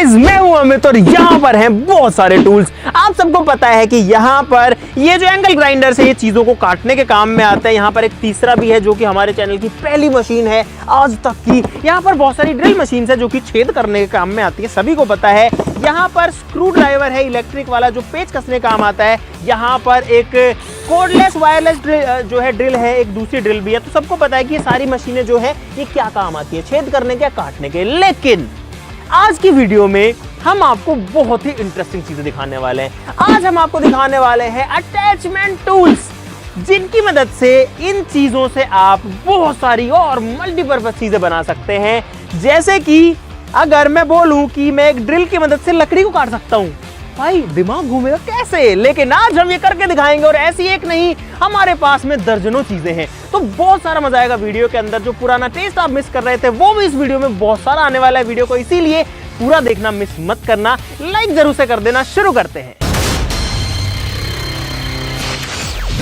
Guys, मैं हूं अमित और यहाँ पर हैं बहुत सारे टूल्स। आप सबको पता है कि यहाँ पर ये जो एंगल ग्राइंडर से ये चीजों को काटने के काम में आता है। यहाँ पर एक तीसरा भी है जो कि हमारे चैनल की पहली मशीन है आज तक की। यहाँ पर बहुत सारी ड्रिल मशीन है जो कि छेद करने के काम में आती है, सभी को पता है। यहाँ पर स्क्रू ड्राइवर है इलेक्ट्रिक वाला जो पेच कसने काम आता है। यहाँ पर एक कोर्डलेस वायरलेस जो है ड्रिल है, एक दूसरी ड्रिल भी है। तो सबको पता है कि ये सारी मशीनें जो है ये क्या काम आती है, छेद करने के, काटने के। लेकिन आज की वीडियो में हम आपको बहुत ही इंटरेस्टिंग चीजें दिखाने वाले हैं। आज हम आपको दिखाने वाले हैं अटैचमेंट टूल्स, जिनकी मदद से इन चीजों से आप बहुत सारी और मल्टीपर्पज चीजें बना सकते हैं। जैसे कि अगर मैं बोलूं कि मैं एक ड्रिल की मदद से लकड़ी को काट सकता हूं, भाई दिमाग घूमेगा कैसे। लेकिन आज हम ये करके दिखाएंगे, और ऐसी एक नहीं, हमारे पास में दर्जनों चीजें हैं। तो बहुत सारा मजा आएगा वीडियो के अंदर। जो पुराना टेस्ट आप मिस कर रहे थे वो भी इस वीडियो में बहुत सारा आने वाला है वीडियो को, इसीलिए पूरा देखना मिस मत करना। लाइक जरूर से कर देना। शुरू करते हैं।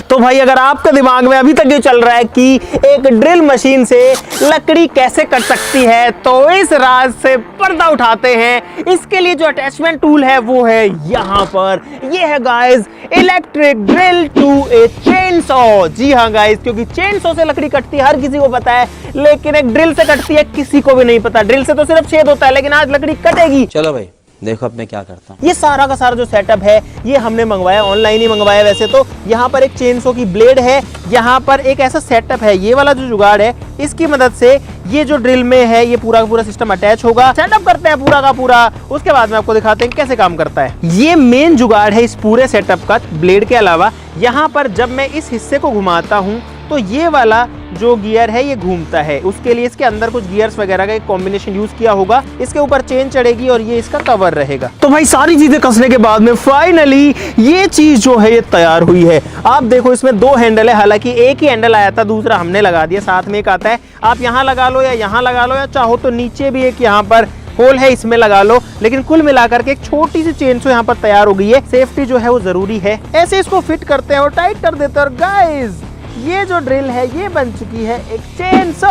तो भाई अगर आपके दिमाग में अभी तक ये चल रहा है कि एक ड्रिल मशीन से लकड़ी कैसे कट सकती है, तो इस राज से पर्दा उठाते हैं। इसके लिए जो अटैचमेंट टूल है वो है यहाँ पर। ये है guys electric drill to a chain saw. जी हाँ गाइस, क्योंकि चेन सॉ से लकड़ी कटती है हर किसी को पता है, लेकिन एक ड्रिल से कटती है किसी को भी नहीं पता। ड्रिल से तो सिर्फ छेद होता है, लेकिन आज लकड़ी कटेगी। चलो भाई देखो अब मैं क्या करता हूँ। ये सारा का सारा जो सेटअप है ये हमने मंगवाया, ऑनलाइन ही मंगवाया वैसे तो। यहाँ पर एक चेनसो की ब्लेड है, यहाँ पर एक ऐसा सेटअप है, ये वाला जो जुगाड़ है इसकी मदद से ये जो ड्रिल में है ये पूरा का पूरा सिस्टम अटैच होगा। सेटअप करते हैं पूरा का पूरा, उसके बाद में आपको दिखाते हैं कैसे काम करता है। ये मेन जुगाड़ है इस पूरे सेटअप का। ब्लेड के अलावा यहाँ पर जब मैं इस हिस्से को घुमाता हूँ तो ये वाला जो गियर है ये घूमता है। उसके लिए इसके अंदर कुछ गियर्स वगैरह का एक कॉम्बिनेशन यूज किया होगा। इसके ऊपर चेन चढ़ेगी और ये इसका कवर रहेगा। तो भाई सारी चीजें कसने के बाद में फाइनली ये चीज जो है ये तैयार हुई है। आप देखो इसमें दो हैंडल है, हालांकि एक ही हैंडल आया था, दूसरा हमने लगा दिया। साथ में एक आता है, आप यहाँ लगा लो या यहाँ लगा लो, या चाहो तो नीचे भी एक यहाँ पर होल है इसमें लगा लो। लेकिन कुल मिलाकर के एक छोटी सी चेन सो यहाँ पर तैयार हो गई है। सेफ्टी जो है वो जरूरी है। ऐसे इसको फिट करते हैं और टाइट कर देते हैं। और गाइस ये जो ड्रिल है ये बन चुकी है एक चेन सो।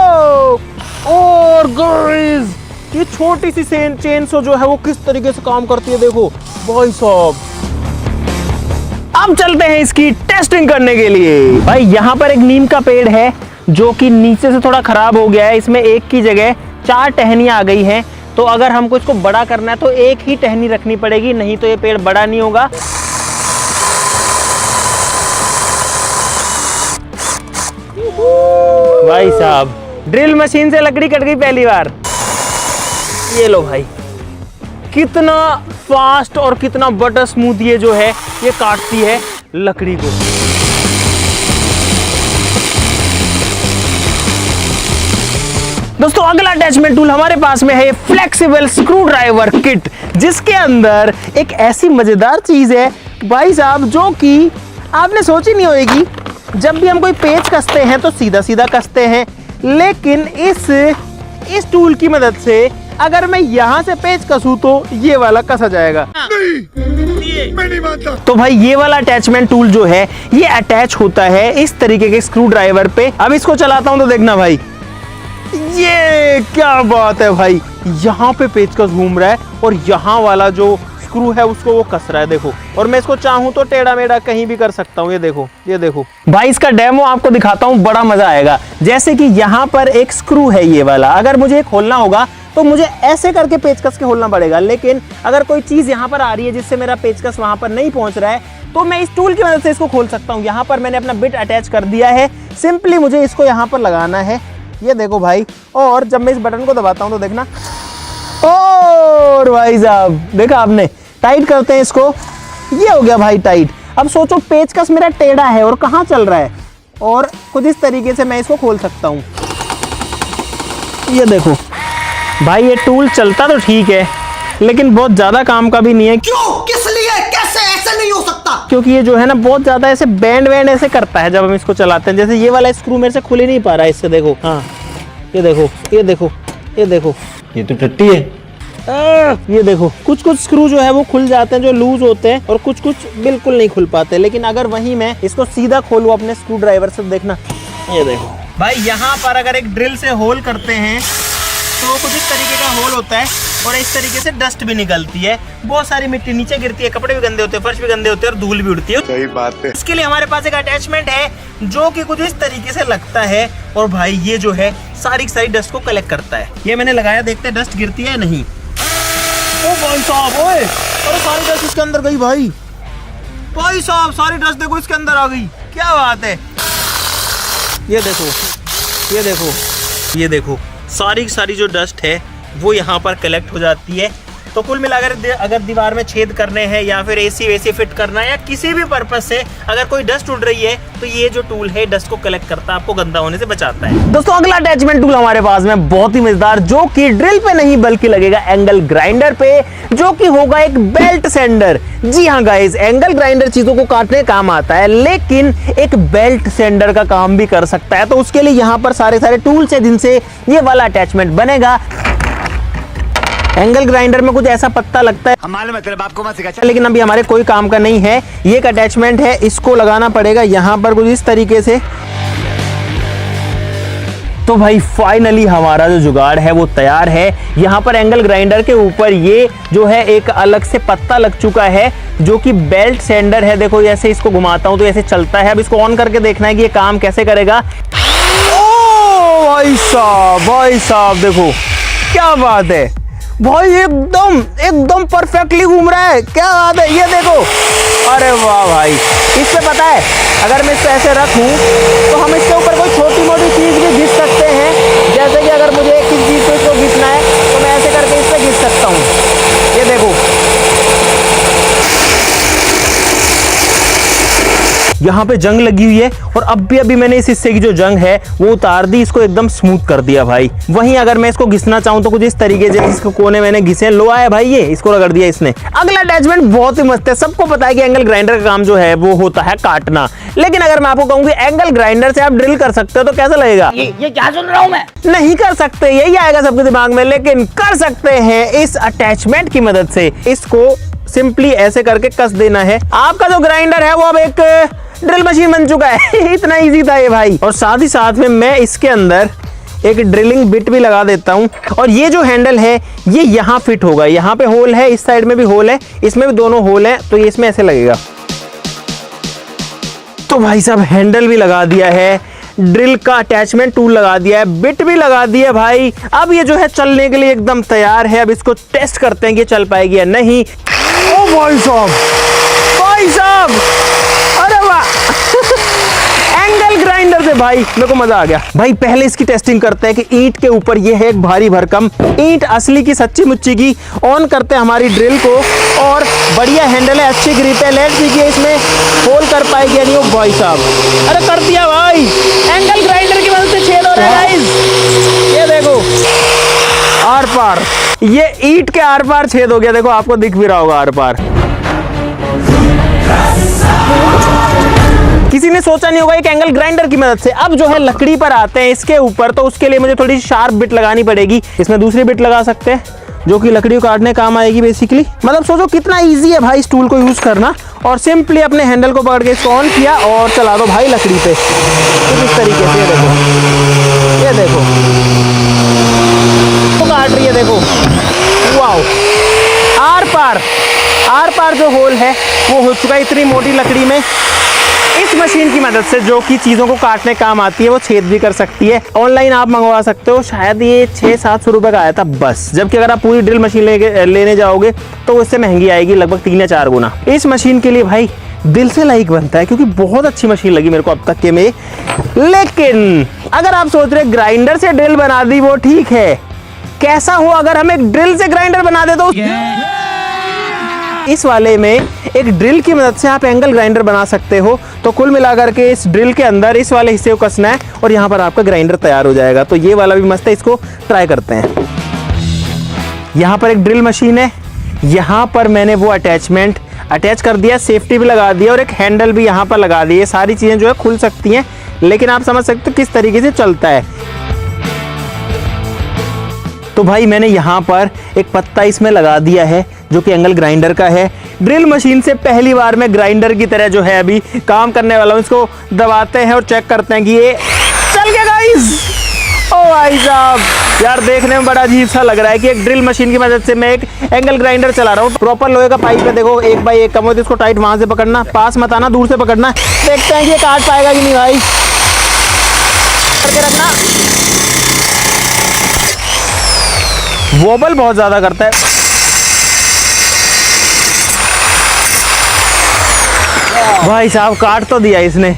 और गाइस ये छोटी सी चेन सो जो है वो किस तरीके से काम करती है देखो भाई साहब। अब चलते हैं इसकी टेस्टिंग करने के लिए। भाई यहाँ पर एक नीम का पेड़ है जो कि नीचे से थोड़ा खराब हो गया है। इसमें एक की जगह 4 टहनियां आ गई हैं। तो अगर हमको इसको बड़ा करना है तो एक ही टहनी रखनी पड़ेगी, नहीं तो ये पेड़ बड़ा नहीं होगा। भाई साहब ड्रिल मशीन से लकड़ी कट गई पहली बार। ये लो भाई, कितना फास्ट और कितना बटर स्मूथ ये जो है ये काटती है लकड़ी को। दोस्तों अगला अटैचमेंट टूल हमारे पास में है फ्लेक्सिबल स्क्रू ड्राइवर किट, जिसके अंदर एक ऐसी मजेदार चीज है भाई साहब जो कि आपने सोची नहीं होगी। जब भी हम कोई पेच कसते हैं तो सीधा सीधा कसते हैं, लेकिन इस टूल की मदद से अगर मैं यहाँ से पेच कसूं तो ये वाला कसा जाएगा। नहीं, मैं नहीं मानता। तो भाई ये वाला अटैचमेंट टूल जो है ये अटैच होता है इस तरीके के स्क्रू ड्राइवर पे। अब इसको चलाता हूं तो देखना भाई, ये क्या बात है भाई। यहाँ पे पेचकस घूम रहा है और यहाँ वाला जो स्क्रू है उसको वो कस रहा है देखो। और मैं इसको चाहूं तो टेढ़ा मेढ़ा कहीं भी कर सकता हूं। ये देखो, ये देखो भाई, इसका डेमो आपको दिखाता हूं, बड़ा मजा आएगा। जैसे कि यहाँ पर एक स्क्रू है ये वाला, अगर मुझे ये खोलना होगा तो मुझे ऐसे करके पेचकस के खोलना पड़ेगा। लेकिन अगर कोई चीज यहाँ पर आ रही है जिससे मेरा पेचकस वहां पर नहीं पहुंच रहा है तो मैं इस टूल की मदद से इसको खोल सकता हूँ। यहाँ पर मैंने अपना बिट अटैच कर दिया है, सिंपली मुझे इसको यहाँ पर लगाना है। ये देखो भाई, और जब मैं इस बटन को दबाता हूँ तो देखना, और भाई साहब देखा आपने, टाइट करते हैं इसको, ये हो गया भाई टाइट। अब सोचो पेचकस मेरा टेढ़ा है और कहाँ चल रहा है, और कुछ इस तरीके से मैं इसको खोल सकता हूँ। ये देखो भाई, ये टूल चलता तो ठीक है लेकिन बहुत ज्यादा काम का भी नहीं है। क्यों, किस लिए, कैसे, ऐसे नहीं हो सकता? क्योंकि ये जो है ना बहुत ज्यादा ऐसे बैंड ऐसे करता है जब हम इसको चलाते हैं। जैसे ये वाला स्क्रू मेरे से खुल ही नहीं पा रहा है इससे, देखो। हाँ ये देखो, ये देखो, ये देखो, ये तो टट्टी है। ये देखो कुछ कुछ स्क्रू जो है वो खुल जाते हैं जो लूज होते हैं, और कुछ कुछ बिल्कुल नहीं खुल पाते। लेकिन अगर वहीं मैं इसको सीधा खोलूं अपने स्क्रू ड्राइवर से, देखना, ये देखो भाई। यहाँ पर अगर एक ड्रिल से होल करते हैं तो कुछ इस तरीके का होल होता है। और इस तरीके से डस्ट भी निकलती है, बहुत सारी मिट्टी नीचे गिरती है, कपड़े भी गंदे होते हैं, फर्श भी गंदे होते हैं और धूल भी उड़ती है। सही बात है। इसके लिए हमारे पास एक अटैचमेंट है जो कि कुछ इस तरीके से लगता है और भाई ये जो है सारी की सारी डस्ट को कलेक्ट करता है। ये मैंने लगाया, देखते हैं डस्ट गिरती है या नहीं। ओ भाई साहब, ओए अरे सारी डस्ट इसके अंदर गई भाई। भाई साहब सारी डस्ट देखो इसके अंदर आ गई, क्या बात है। ये देखो, ये देखो, ये देखो, सारी की सारी जो डस्ट है वो यहाँ पर कलेक्ट हो जाती है। तो कुल मिलाकर अगर दीवार में छेद करने हैं या फिर एसी वेसी फिट करना है या किसी भी पर्पस से अगर कोई डस्ट उड़ रही है तो ये जो टूल है डस्ट को कलेक्ट करता है, आपको गंदा होने से बचाता है। दोस्तों अगला अटैचमेंट टूल हमारे पास में बहुत ही मजेदार, जो कि ड्रिल पे नहीं बल्कि लगेगा एंगल ग्राइंडर पे, जो कि होगा एक बेल्ट सेंडर। जी हाँ गाइस, एंगल ग्राइंडर चीजों को काटने काम आता है लेकिन एक बेल्ट सेंडर का काम भी कर सकता है। तो उसके लिए यहाँ पर सारे टूल्स है जिनसे ये वाला अटैचमेंट बनेगा। एंगल ग्राइंडर में कुछ ऐसा पत्ता लगता है, हमारे मतलब आपको मत सिखा, लेकिन अभी हमारे कोई काम का नहीं है। ये एक अटैचमेंट है, इसको लगाना पड़ेगा यहाँ पर कुछ इस तरीके से। तो भाई फाइनली हमारा जो जुगाड़ है वो तैयार है। यहाँ पर एंगल ग्राइंडर के ऊपर ये जो है एक अलग से पत्ता लग चुका है जो कि बेल्ट सेंडर है। देखो ऐसे इसको घुमाता हूँ तो ऐसे चलता है। अब इसको ऑन करके देखना है कि ये काम कैसे करेगा। ओ भाई साहब देखो क्या बात है भाई, एकदम परफेक्टली घूम रहा है, क्या बात है। ये देखो, अरे वाह भाई। इससे पता है अगर मैं इसको ऐसे रखूं तो हम इसके ऊपर कोई छोटी मोटी चीज भी घिस सकते हैं। जैसे कि अगर मुझे किसी चीज को इसको घिसना है तो मैं ऐसे करके इस पे घिस सकता हूँ। ये देखो, यहाँ पे जंग लगी हुई है और अभी मैंने इस हिस्से की जो जंग है वो उतार दी, इसको एकदम स्मूथ कर दिया भाई। वहीं अगर मैं इसको घिसना चाहूँ तो कुछ इस तरीके से इसको कोने मैंने घिसे, लो आया भाई, ये इसको रगड़ दिया इसने। अगला अटैचमेंट बहुत ही मस्त है। सबको पता है कि एंगल ग्राइंडर का काम जो है वो होता है काटना, लेकिन अगर मैं आपको कहूँ कि एंगल ग्राइंडर से आप ड्रिल कर सकते हो तो कैसा लगेगा? ये क्या सुन रहा हूँ मैं? नहीं कर सकते, यही आएगा सबके दिमाग में, लेकिन कर सकते हैं इस अटैचमेंट की मदद से। इसको सिंपली ऐसे करके कस देना है। आपका जो ग्राइंडर है वो अब एक ड्रिल मशीन बन चुका है। इतना इजी था ये भाई। और साथ ही साथ में मैं इसके अंदर एक ड्रिलिंग बिट भी लगा देता हूं और ये जो हैंडल है ये यहाँ फिट होगा। यहाँ पे होल है, इस साइड में भी होल है, इसमें भी दोनों होल है, तो ये इसमें ऐसे लगेगा। तो भाई साहब हैंडल भी लगा दिया है, ड्रिल का अटैचमेंट टूल लगा दिया है, बिट भी लगा दिया भाई। अब ये जो है चलने के लिए एकदम तैयार है। अब इसको टेस्ट करते हैं कि चल पाएगी या नहीं। ओ भाई साहब, अरे वाह। एंगल ग्राइंडर से भाई मेरे को मजा आ गया भाई। पहले इसकी टेस्टिंग करते हैं कि ईंट के ऊपर ये है एक भारी भरकम ईंट, असली की सच्ची मुच्ची की। ऑन करते हैं हमारी ड्रिल को और बढ़िया हैंडल है, अच्छी ग्रिप है। लेट्स सी कि इसमें होल कर पाएगी या नहीं। ओ भाई साहब, अरे कर दिया भाई। एंगल ग्राइंडर की मदद से छेद हो रहा है गाइस। ये देखो आर पार, ये ईंट के आर पार छेद हो गया। देखो आपको दिख भी रहा होगा आर पार। किसी ने सोचा नहीं होगा एक एंगल ग्राइंडर की मदद से। अब जो है लकड़ी पर आते हैं इसके ऊपर, तो उसके लिए मुझे थोड़ी शार्प बिट लगानी पड़ेगी। इसमें दूसरी बिट लगा सकते हैं जो कि लकड़ी को काटने काम आएगी बेसिकली। मतलब सोचो कितना इजी है भाई इस टूल को यूज करना। और सिंपली अपने हैंडल को पकड़ के इसको ऑन किया और चला दो भाई लकड़ी पे कुछ इस तरीके से। ये देखो तो काट रही है, देखो वाओ। आर पार जो होल है वो हो चुका है इतनी मोटी लकड़ी में। इस मशीन की मदद से जो कि चीज़ों को काटने काम आती है वो छेद भी कर सकती है। ऑनलाइन आप मंगवा सकते हो, शायद ये 600-700 रुपए का आया था बस। जबकि अगर आप पूरी ड्रिल मशीन लेने जाओगे तो उससे महंगी आएगी लगभग 3 या 4 गुना। इस मशीन के लिए भाई दिल से लाइक बनता है क्योंकि बहुत अच्छी मशीन लगी मेरे को अब तक के में। लेकिन अगर आप सोच रहे ग्राइंडर से ड्रिल बना दी वो ठीक है, कैसा हो अगर हम एक ड्रिल से ग्राइंडर बना दे तो इस वाले में एक ड्रिल की मदद से आप एंगल ग्राइंडर बना सकते हो। तो कुल मिलाकर के इस ड्रिल के अंदर इस वाले हिस्से को कसना है और यहाँ पर आपका ग्राइंडर तैयार हो जाएगा। तो ये वाला भी मस्त है, इसको ट्राई करते हैं। यहाँ पर एक ड्रिल मशीन है, यहाँ पर मैंने वो अटैचमेंट अटैच कर दिया, सेफ्टी भी लगा दिया और एक हैंडल भी यहाँ पर लगा दी। ये सारी चीज़ें जो है खुल सकती हैं, लेकिन आप समझ सकते हो किस तरीके से चलता है। तो भाई मैंने यहाँ पर एक पत्ता इसमें लगा दिया है जो कि एंगल ग्राइंडर का है। ड्रिल मशीन से पहली बार मैं ग्राइंडर की तरह जो है अभी काम करने वाला हूँ। इसको दबाते हैं और चेक करते हैं कि ये चल गया गाइस। ओ भाई साहब यार देखने में बड़ा अजीब सा लग रहा है कि एक ड्रिल मशीन की मदद से मैं एक एंगल ग्राइंडर चला रहा हूँ। प्रॉपर लोहे का पाइप है, देखो 1 बाई 1 कम हो तो इसको टाइट वहां से पकड़ना, पास मत आना, दूर से पकड़ना। देखते हैं कि ये काट पाएगा कि नहीं भाई। करके रखना। वोबल बहुत ज्यादा करता है। भाई साहब काट तो दिया इसने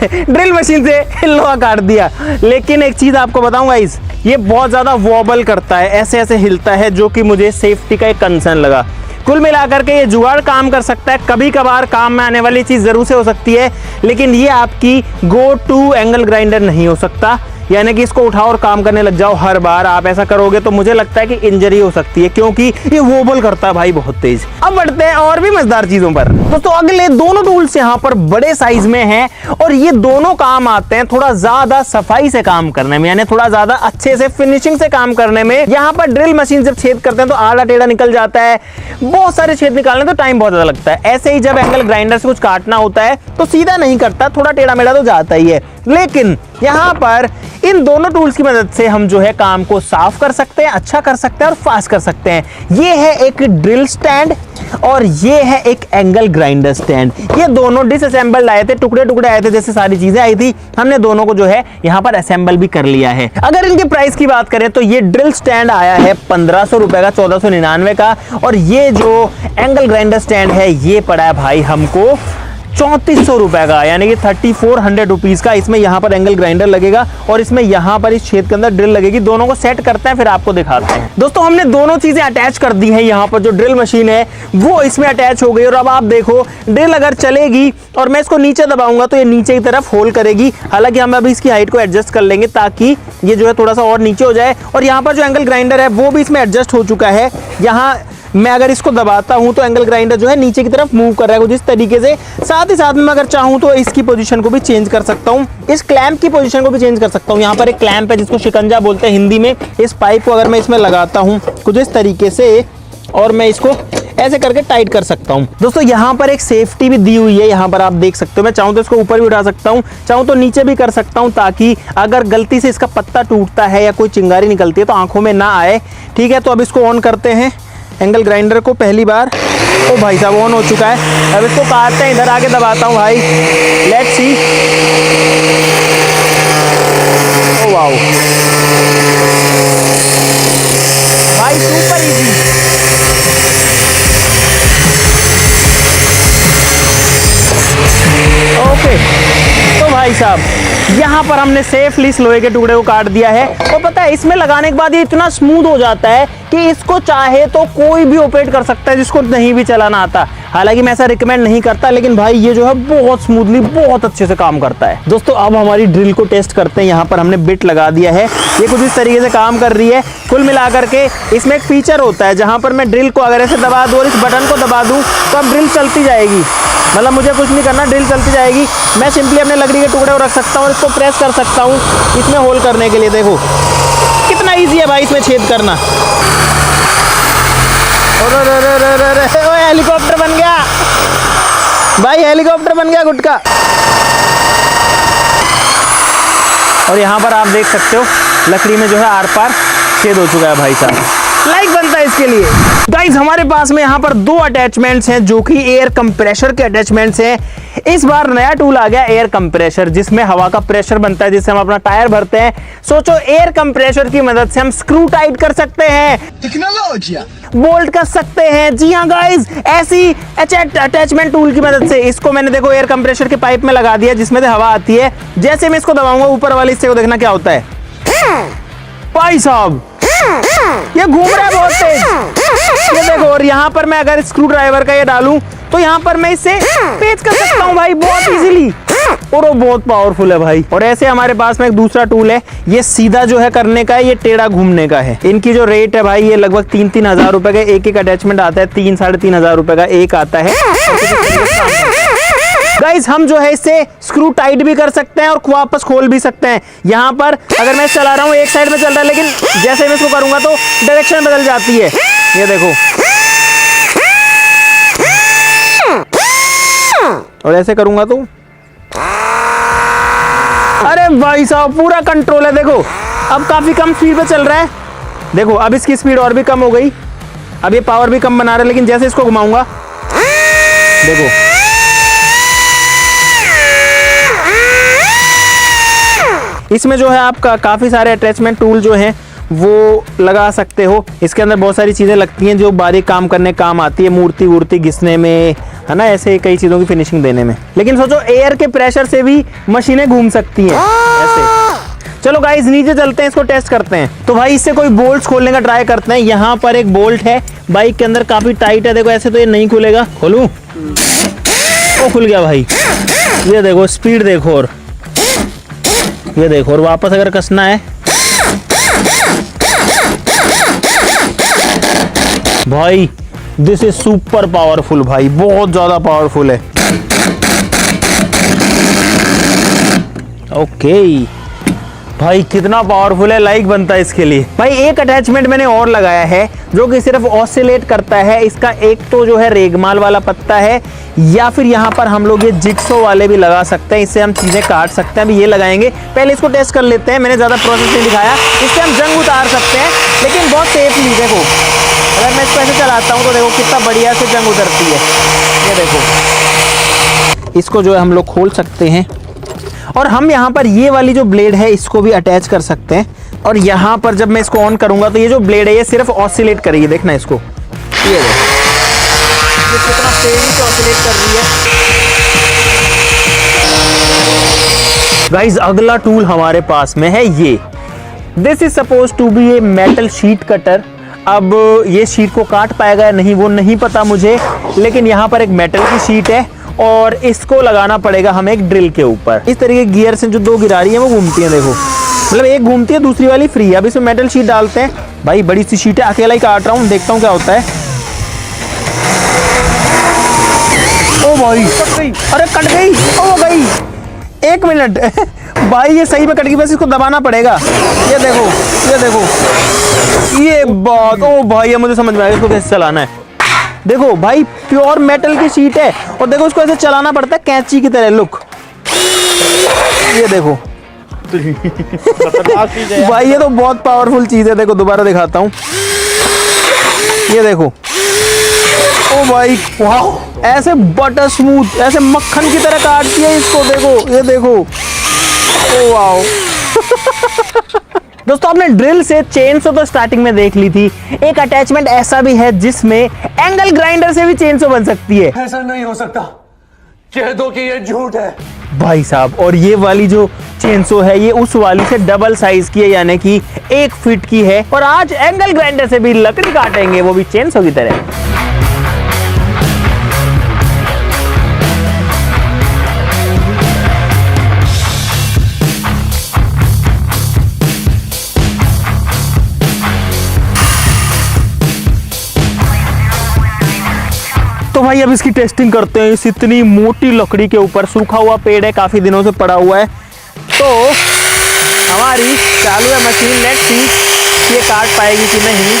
ड्रिल मशीन से लोहा काट दिया। लेकिन एक चीज आपको बताऊंगा, ये बहुत ज्यादा वॉबल करता है, ऐसे ऐसे हिलता है, जो कि मुझे सेफ्टी का एक कंसर्न लगा। कुल मिलाकर के ये जुगाड़ काम कर सकता है, कभी कभार काम में आने वाली चीज जरूर से हो सकती है, लेकिन ये आपकी गो टू एंगल ग्राइंडर नहीं हो सकता। यानी कि इसको उठाओ और काम करने लग जाओ हर बार, आप ऐसा करोगे तो मुझे लगता है कि इंजरी हो सकती है, क्योंकि ये वोबल करता है भाई बहुत तेज। अब बढ़ते हैं और भी मजेदार चीजों पर। दोस्तों अगले दोनों टूल्स यहाँ पर बड़े साइज में हैं और ये दोनों काम आते हैं थोड़ा ज्यादा सफाई से काम करने में, यानी थोड़ा ज्यादा अच्छे से फिनिशिंग से काम करने में। यहाँ पर ड्रिल मशीन जब छेद करते हैं तो आड़ा टेढ़ा निकल जाता है, बहुत सारे छेद निकालने तो टाइम बहुत ज्यादा लगता है। ऐसे ही जब एंगल ग्राइंडर से कुछ काटना होता है तो सीधा नहीं करता, थोड़ा टेढ़ा मेढ़ा तो जाता ही है। लेकिन यहाँ पर इन दोनों टूल्स की मदद से हम जो है काम को साफ कर सकते हैं, अच्छा कर सकते हैं और फास्ट कर सकते हैं। ये है एक ड्रिल स्टैंड और ये है एक एंगल ग्राइंडर स्टैंड। ये दोनों डिसअसेंबल्ड आए थे, टुकड़े टुकड़े आए थे, जैसे सारी चीजें आई थी, हमने दोनों को जो है यहाँ पर असेंबल भी कर लिया है। अगर इनके प्राइस की बात करें तो ये ड्रिल स्टैंड आया है 1500 रुपए का, 1499 का, और ये जो एंगल ग्राइंडर स्टैंड है ये पड़ा है भाई हमको 3400 रुपए का, यानी कि 3400 रुपीज का। इसमें यहाँ पर एंगल ग्राइंडर लगेगा और इसमें यहाँ पर इस छेद के अंदर ड्रिल लगेगी। दोनों को सेट करते हैं फिर आपको दिखाते हैं। दोस्तों हमने दोनों चीजें अटैच कर दी हैं, यहाँ पर जो ड्रिल मशीन है वो इसमें अटैच हो गई और अब आप देखो ड्रिल अगर चलेगी और मैं इसको नीचे दबाऊंगा तो ये नीचे की तरफ होल करेगी। हालांकि हम अभी इसकी हाइट को एडजस्ट कर लेंगे ताकि ये जो है थोड़ा सा और नीचे हो जाए। और यहाँ पर जो एंगल ग्राइंडर है वो भी इसमें एडजस्ट हो चुका है। यहाँ मैं अगर इसको दबाता हूं तो एंगल ग्राइंडर जो है नीचे की तरफ मूव कर रहा है कुछ इस तरीके से। साथ ही साथ में मैं अगर चाहूं तो इसकी पोजीशन को भी चेंज कर सकता हूं, इस क्लैंप की पोजीशन को भी चेंज कर सकता हूं। यहाँ पर एक क्लैंप है जिसको शिकंजा बोलते हैं हिंदी में। इस पाइप को अगर मैं इसमें लगाता हूं कुछ इस तरीके से और मैं इसको ऐसे करके टाइट कर सकता हूं। दोस्तों यहाँ पर एक सेफ्टी भी दी हुई है, यहाँ पर आप देख सकते हो। मैं चाहूं तो इसको ऊपर भी उठा सकता हूं, चाहूं तो नीचे भी कर सकता हूं, ताकि अगर गलती से इसका पत्ता टूटता है या कोई चिंगारी निकलती है तो आंखों में ना आए। ठीक है, तो अब इसको ऑन करते हैं एंगल ग्राइंडर को पहली बार। ओ भाई साहब ऑन हो चुका है। अब इसको काटते हैं, इधर आके दबाता हूं भाई, लेट्स सी। ओ वाओ भाई सुपर इजी। ओके तो भाई साहब यहाँ पर हमने सेफली इस लोहे के टुकड़े को काट दिया है। और पता है इसमें लगाने के बाद ये इतना स्मूथ हो जाता है कि इसको चाहे तो कोई भी ऑपरेट कर सकता है जिसको नहीं भी चलाना आता। हालांकि मैं ऐसा रिकमेंड नहीं करता, लेकिन भाई ये जो है बहुत स्मूथली बहुत अच्छे से काम करता है। दोस्तों अब हमारी ड्रिल को टेस्ट करते हैं। यहाँ पर हमने बिट लगा दिया है, ये कुछ इस तरीके से काम कर रही है। कुल मिलाकर के इसमें एक फीचर होता है जहाँ पर मैं ड्रिल को अगर ऐसे दबा दूँ और इस बटन को दबा दूँ तो अब ड्रिल चलती जाएगी। मतलब मुझे कुछ नहीं करना, ड्रिल चलती जाएगी। मैं सिंपली अपने लकड़ी के टुकड़े को रख सकता हूँ और इसको प्रेस कर सकता हूँ इसमें होल करने के लिए। देखो कितना ईजी है भाई इसमें छेद करना। हेलीकॉप्टर बन गया भाई, हेलीकॉप्टर बन गया गुटका। और यहाँ पर आप देख सकते हो लकड़ी में जो है आर पार छेद हो चुका है भाई साहब। लाइक बनता है इसके लिए। गाइस हमारे पास में यहाँ पर दो अटैचमेंट्स हैं जो कि एयर कंप्रेशर के अटैचमेंट्स हैं। इस बार नया टूल आ गया एयर कंप्रेशर, जिसमें हवा का प्रेशर बनता है जिससे हम अपना टायर भरते हैं। सोचो एयर कंप्रेशर की मदद से हम स्क्रू टाइट कर सकते हैं, टेक्नोलॉजी बोल्ट कर सकते हैं। जी हाँ गाइस, ऐसी अटैचमेंट टूल की मदद से इसको मैंने देखो एयर कंप्रेशर के पाइप में लगा दिया जिसमें से हवा आती है। जैसे मैं इसको दबाऊंगा ऊपर वाले हिस्से को देखना क्या होता है भाई साहब, ये घूम रहा है बहुत तेज। ये देखो, और यहाँ पर मैं अगर स्क्रू ड्राइवर का ये डालूं तो यहाँ पर मैं इससे पेच कर सकता हूँ भाई बहुत इजीली, और वो बहुत पावरफुल है भाई। और ऐसे हमारे पास में एक दूसरा टूल है, ये सीधा जो है करने का है, ये टेढ़ा घूमने का है। इनकी जो रेट है भाई ये लगभग 3-3 हजार रुपए का एक एक अटैचमेंट आता है, 3-3.5 हजार रुपए का एक आता है। गाइस हम जो है इससे स्क्रू टाइट भी कर सकते हैं और वापस खोल भी सकते हैं। यहाँ पर अगर मैं चला रहा हूँ एक साइड में चल रहा है, लेकिन जैसे मैं इसको करूंगा तो डायरेक्शन बदल जाती है। ये देखो, और ऐसे करूंगा तो अरे भाई साहब पूरा कंट्रोल है। देखो अब काफी कम स्पीड पे चल रहा है। देखो अब इसकी स्पीड और भी कम हो गई, अब ये पावर भी कम बना रहा है, लेकिन जैसे इसको घुमाऊंगा देखो इसमें जो है आपका काफी सारे अटैचमेंट टूल जो हैं वो लगा सकते हो। इसके अंदर बहुत सारी चीजें लगती हैं जो बारीक काम करने काम आती है, मूर्ति वूर्ति घिसने में, है ना, ऐसे कई चीजों की फिनिशिंग देने में। लेकिन सोचो एयर के प्रेशर से भी मशीनें घूम सकती हैं ऐसे। चलो गाइस नीचे चलते हैं, इसको टेस्ट करते हैं। तो भाई इससे कोई बोल्ट खोलने का ट्राई करते हैं। यहाँ पर एक बोल्ट है बाइक के अंदर, काफी टाइट है। देखो ऐसे तो ये नहीं खुलेगा। खोलूं? ओ खुल गया भाई। ये देखो स्पीड देखो, और ये देखो, और वापस अगर कसना है भाई, दिस इज सुपर पावरफुल भाई, बहुत ज्यादा पावरफुल है। ओके भाई कितना पावरफुल है, लाइक बनता है इसके लिए। भाई एक अटैचमेंट मैंने और लगाया है जो कि सिर्फ ऑसिलेट करता है। इसका एक तो जो है रेगमाल वाला पत्ता है, या फिर यहाँ पर हम लोग ये जिक्सो वाले भी लगा सकते हैं। इससे हम चीजें काट सकते हैं। अभी ये लगाएंगे, पहले इसको टेस्ट कर लेते हैं। मैंने ज्यादा प्रोसेस नहीं दिखाया। इससे हम जंग उतार सकते हैं, लेकिन बहुत सेफली। देखो अगर मैं इसको ऐसे चलाता हूँ तो देखो कितना बढ़िया से जंग उतरती है। ये देखो, इसको जो है हम लोग खोल सकते हैं, और हम यहाँ पर ये वाली जो ब्लेड है इसको भी अटैच कर सकते हैं। और यहाँ पर जब मैं इसको ऑन करूंगा तो ये जो ब्लेड है ये सिर्फ ऑसिलेट करेगी। देखना इसको, ये कितना तेजी से ऑसिलेट कर रही है। गाइस अगला टूल हमारे पास में है ये। This is suppose to be a metal sheet cutter. अब ये शीट को काट पाएगा या नहीं वो नहीं पता मुझे, लेकिन यहाँ पर एक मेटल की शीट है और इसको लगाना पड़ेगा हमें एक ड्रिल के ऊपर। इस तरीके गियर से जो दो गिरारी है वो घूमती है। देखो मतलब एक घूमती है दूसरी वाली फ्री है। अब इसमें मेटल शीट डालते हैं। भाई बड़ी सी शीट है, अकेला ही काट रहा हूँ, देखता हूँ क्या होता है। ओ भाई कट गई, अरे कट गई, ओ गई। एक मिनट भाई ये सही में कट गई, बस इसको दबाना पड़ेगा। ये देखो, ये देखो, ये बात। ओ भाई ये मुझे समझ में आया, इसको कैसे चलाना है। देखो भाई प्योर मेटल की शीट है, और देखो इसको ऐसे चलाना पड़ता है कैंची की तरह। लुक ये देखो भाई ये तो बहुत पावरफुल चीज है। देखो दोबारा दिखाता हूँ, ये देखो। ओ भाई वाह, ऐसे बटर स्मूथ, ऐसे मक्खन की तरह काटती है इसको। देखो ये देखो, ओ वाओ दोस्तों आपने ड्रिल से चेनसो तो स्टार्टिंग में देख ली थी। एक अटैचमेंट ऐसा भी है जिसमें एंगल ग्राइंडर से भी चेनसो बन सकती है। ऐसा नहीं हो सकता, कह दो कि ये झूठ है भाई साहब। और ये वाली जो चेनसो है ये उस वाली से डबल साइज की है, यानी कि 1 फीट की है। और आज एंगल ग्राइंडर से भी लकड़ी काटेंगे, वो भी चेनसो की तरह। तो भाई अब इसकी टेस्टिंग करते हैं। इस इतनी मोटी लकड़ी के ऊपर, सूखा हुआ पेड़ है, काफी दिनों से पड़ा हुआ है। तो हमारी चालू है मशीन, लेट्स सी ये काट पाएगी कि नहीं।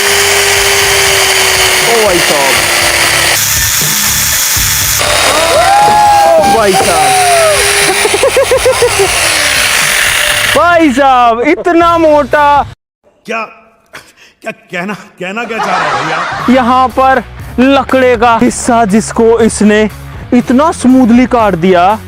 ओ भाई साहब, ओ भाई साहब भाई साहब इतना मोटा। क्या क्या कहना क्या चाह रहे हैं भैया? यहाँ पर लकड़े का हिस्सा जिसको इसने इतना स्मूथली काट दिया,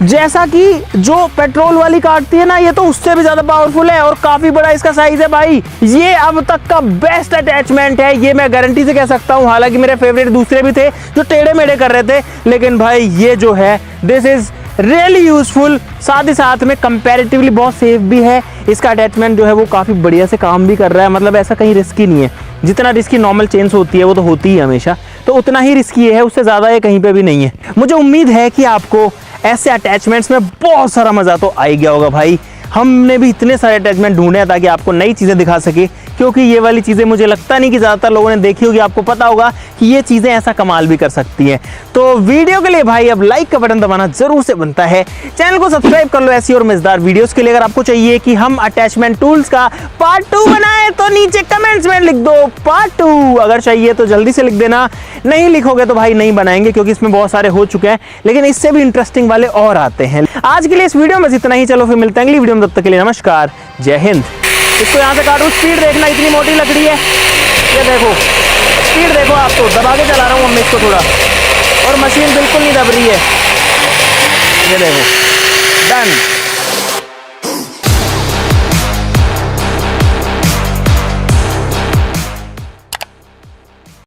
जैसा कि जो पेट्रोल वाली काटती है ना, ये तो उससे भी ज्यादा पावरफुल है। और काफी बड़ा इसका साइज है भाई। ये अब तक का बेस्ट अटैचमेंट है, ये मैं गारंटी से कह सकता हूँ। हालांकि मेरे फेवरेट दूसरे भी थे जो टेढ़े मेढ़े कर रहे थे, लेकिन भाई ये जो है दिस इज रियली यूजफुल। साथ ही साथ में कंपैरेटिवली बहुत सेफ भी है। इसका अटैचमेंट जो है वो काफी बढ़िया से काम भी कर रहा है। मतलब ऐसा कहीं रिस्की नहीं है। जितना रिस्की नॉर्मल चेन्स होती है वो तो होती ही हमेशा, तो उतना ही रिस्की है, उससे ज्यादा ये कहीं पे भी नहीं है। मुझे उम्मीद है कि आपको ऐसे अटैचमेंट्स में बहुत सारा मजा तो आ ही गया होगा भाई। हमने भी इतने सारे अटैचमेंट ढूंढे ताकि आपको नई चीजें दिखा सके, क्योंकि ये वाली चीजें मुझे लगता नहीं कि ज्यादातर लोगों ने देखी होगी। आपको पता होगा कि ये चीजें ऐसा कमाल भी कर सकती हैं। तो वीडियो के लिए भाई अब लाइक का बटन दबाना जरूर से बनता है। चैनल को सब्सक्राइब कर लो ऐसी और मजेदार वीडियोस के लिए। अगर आपको चाहिए कि हम अटैचमेंट टूल्स का पार्ट 2 बनाएं तो नीचे कमेंट्स में लिख दो पार्ट 2। अगर चाहिए तो जल्दी से लिख देना, नहीं लिखोगे तो भाई नहीं बनाएंगे, क्योंकि इसमें बहुत सारे हो चुके हैं, लेकिन इससे भी इंटरेस्टिंग वाले और आते हैं। आज के लिए इस वीडियो में इतना ही। चलो फिर मिलते हैं अगली वीडियो में, तब तक के लिए नमस्कार, जय हिंद। इसको यहाँ से काटूं, स्पीड देखना, इतनी मोटी लकड़ी है, ये देखो स्पीड देखो आप, तो दबा के चला रहा हूँ मम्मी इसको थोड़ा, और मशीन बिल्कुल नहीं दब रही है, ये देखो डन।